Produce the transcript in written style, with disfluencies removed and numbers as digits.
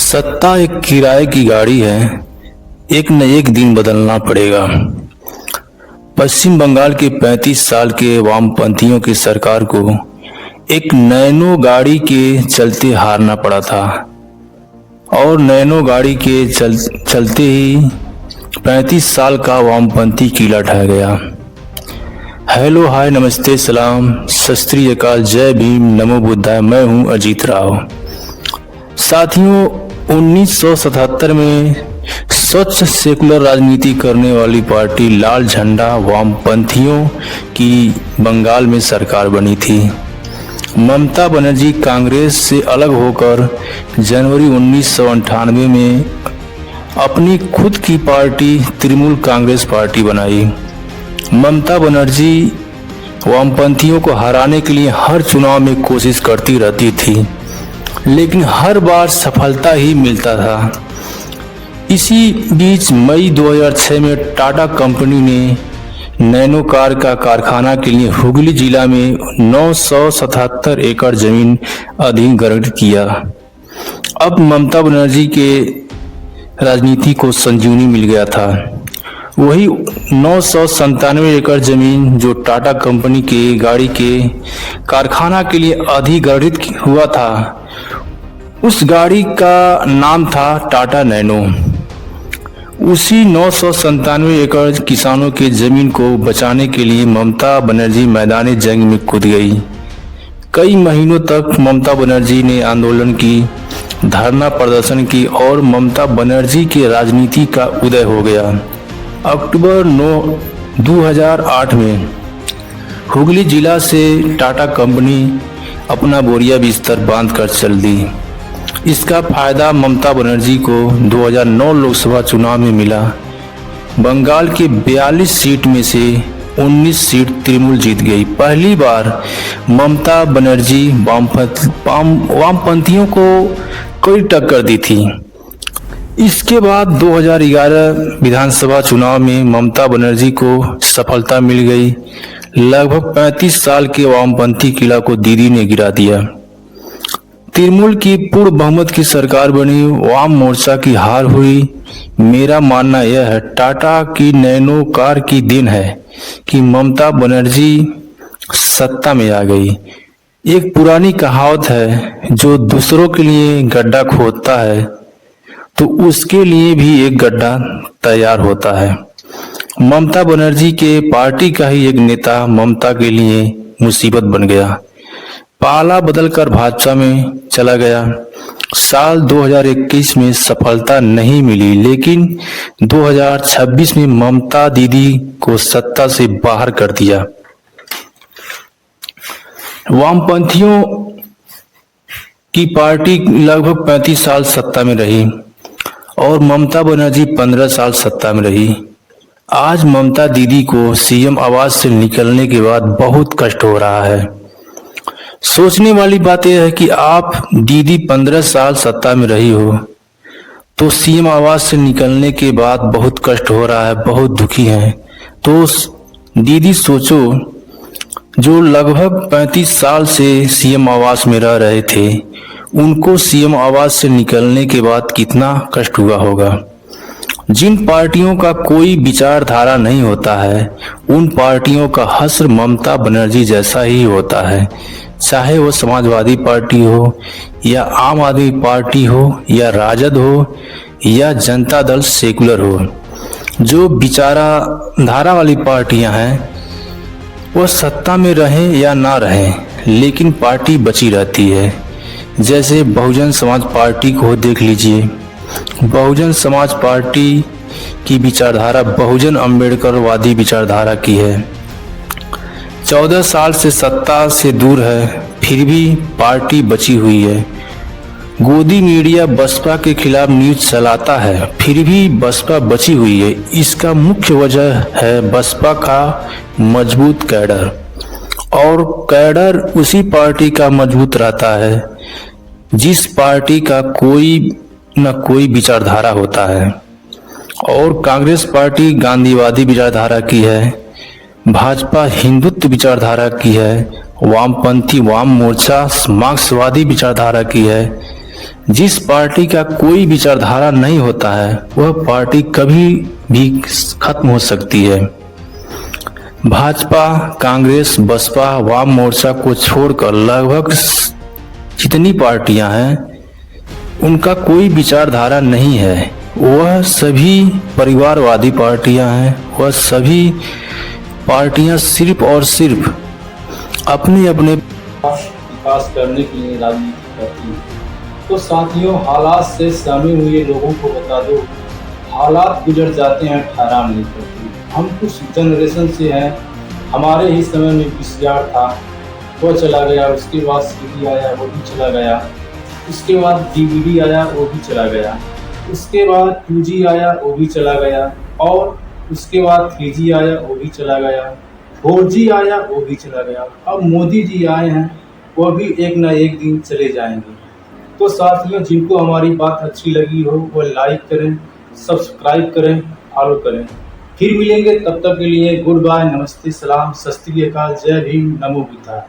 सत्ता एक किराए की गाड़ी है। एक न एक दिन बदलना पड़ेगा। पश्चिम बंगाल के 35 साल के वामपंथियों की सरकार को एक नैनो गाड़ी के चलते हारना पड़ा था और नैनो गाड़ी के चलते ही 35 साल का वामपंथी किला ढह गया। हेलो, हाय, नमस्ते, सलाम, सत श्री अकाल, जय भीम, नमो बुद्धाय। मैं हूं अजीत राव। साथियों, 1977 में स्वच्छ सेकुलर राजनीति करने वाली पार्टी लाल झंडा वामपंथियों की बंगाल में सरकार बनी थी। ममता बनर्जी कांग्रेस से अलग होकर जनवरी 1998 में अपनी खुद की पार्टी तृणमूल कांग्रेस पार्टी बनाई। ममता बनर्जी वामपंथियों को हराने के लिए हर चुनाव में कोशिश करती रहती थी, लेकिन हर बार सफलता ही मिलता था। इसी बीच मई 2006 में टाटा कंपनी ने नैनो कार का कारखाना के लिए हुगली जिला में 977 एकड़ जमीन अधिग्रहण किया। अब ममता बनर्जी के राजनीति को संजीवनी मिल गया था। वही 997 एकड़ जमीन जो टाटा कंपनी के गाड़ी के कारखाना के लिए अधिग्रहित हुआ था, उस गाड़ी का नाम था टाटा नैनो। उसी 997 एकड़ किसानों के जमीन को बचाने के लिए ममता बनर्जी मैदानी जंग में कूद गई। कई महीनों तक ममता बनर्जी ने आंदोलन की, धरना प्रदर्शन की और ममता बनर्जी के राजनीति का उदय हो गया। अक्टूबर 9, 2008 में हुगली जिला से टाटा कंपनी अपना बोरिया बिस्तर बांध कर चल दी। इसका फायदा ममता बनर्जी को 2009 लोकसभा चुनाव में मिला। बंगाल के 42 सीट में से 19 सीट तृणमूल जीत गई। पहली बार ममता बनर्जी वामपंथियों को कड़ी टक्कर दी थी। इसके बाद 2011 विधानसभा चुनाव में ममता बनर्जी को सफलता मिल गई। लगभग 35 साल के वामपंथी किला को दीदी ने गिरा दिया। तृणमूल की पूर्ण बहुमत की सरकार बनी। वाम मोर्चा की हार हुई। मेरा मानना यह है, टाटा की नैनो कार की देन है कि ममता बनर्जी सत्ता में आ गई। एक पुरानी कहावत है, जो दूसरों के लिए गड्ढा खोदता है तो उसके लिए भी एक गड्ढा तैयार होता है। ममता बनर्जी के पार्टी का ही एक नेता ममता के लिए मुसीबत बन गया। पाला बदलकर भाजपा में चला गया। साल 2021 में सफलता नहीं मिली, लेकिन 2026 में ममता दीदी को सत्ता से बाहर कर दिया। वामपंथियों की पार्टी लगभग 35 साल सत्ता में रही और ममता बनर्जी 15 साल सत्ता में रही। आज ममता दीदी को सीएम आवास से निकलने के बाद बहुत कष्ट हो रहा है। सोचने वाली बात यह है कि आप दीदी 15 साल सत्ता में रही हो तो सीएम आवास से निकलने के बाद बहुत कष्ट हो रहा है, बहुत दुखी हैं। तो दीदी सोचो, जो लगभग 35 साल से सीएम आवास में रह रहे थे, उनको सीएम आवास से निकलने के बाद कितना कष्ट हुआ होगा। जिन पार्टियों का कोई विचारधारा नहीं होता है, उन पार्टियों का हश्र ममता बनर्जी जैसा ही होता है। चाहे वो समाजवादी पार्टी हो या आम आदमी पार्टी हो या राजद हो या जनता दल सेकुलर हो, जो विचारधारा वाली पार्टियां हैं वो सत्ता में रहें या ना रहें, लेकिन पार्टी बची रहती है। जैसे बहुजन समाज पार्टी को देख लीजिए। बहुजन समाज पार्टी की विचारधारा बहुजन अम्बेडकरवादी विचारधारा की है। 14 साल से सत्ता से दूर है, फिर भी पार्टी बची हुई है। गोदी मीडिया बसपा के खिलाफ न्यूज चलाता है, फिर भी बसपा बची हुई है। इसका मुख्य वजह है बसपा का मजबूत कैडर, और कैडर उसी पार्टी का मजबूत रहता है जिस पार्टी का कोई न कोई विचारधारा होता है। और कांग्रेस पार्टी गांधीवादी विचारधारा की है, भाजपा हिंदुत्व विचारधारा की है, वामपंथी वाम मोर्चा मार्क्सवादी विचारधारा की है, जिस पार्टी का कोई विचारधारा नहीं होता है वह पार्टी कभी भी खत्म हो सकती है। भाजपा, कांग्रेस, बसपा, वाम मोर्चा को छोड़कर लगभग जितनी पार्टियां हैं उनका कोई विचारधारा नहीं है। वह सभी परिवारवादी पार्टियां हैं। वह सभी पार्टियां सिर्फ और सिर्फ अपने अपने विकास करने के लिए राजनीति करती हैं। तो साथियों, हालात से सहमे हुए लोगों को बता दो, हालात गुजर जाते हैं, ठहराव नहीं करते। हम कुछ जनरेशन से हैं, हमारे ही समय में वीसीआर था, वो चला गया। उसके बाद सीडी आया, वो भी चला गया। उसके बाद डीवीडी आया, वो भी चला गया। उसके बाद 2G आया, वो भी चला गया। और उसके बाद 3G आया, वो भी चला गया। 4G आया, वो भी चला गया। अब मोदी जी आए हैं, वो भी एक ना एक दिन चले जाएंगे। तो साथियों, जिनको हमारी बात अच्छी लगी हो वो लाइक करें, सब्सक्राइब करें, फॉलो करें। फिर मिलेंगे, तब तक के लिए गुड बाय, नमस्ते, सलाम, सत श्री अकाल, जय भीम, नमो बुद्धाय।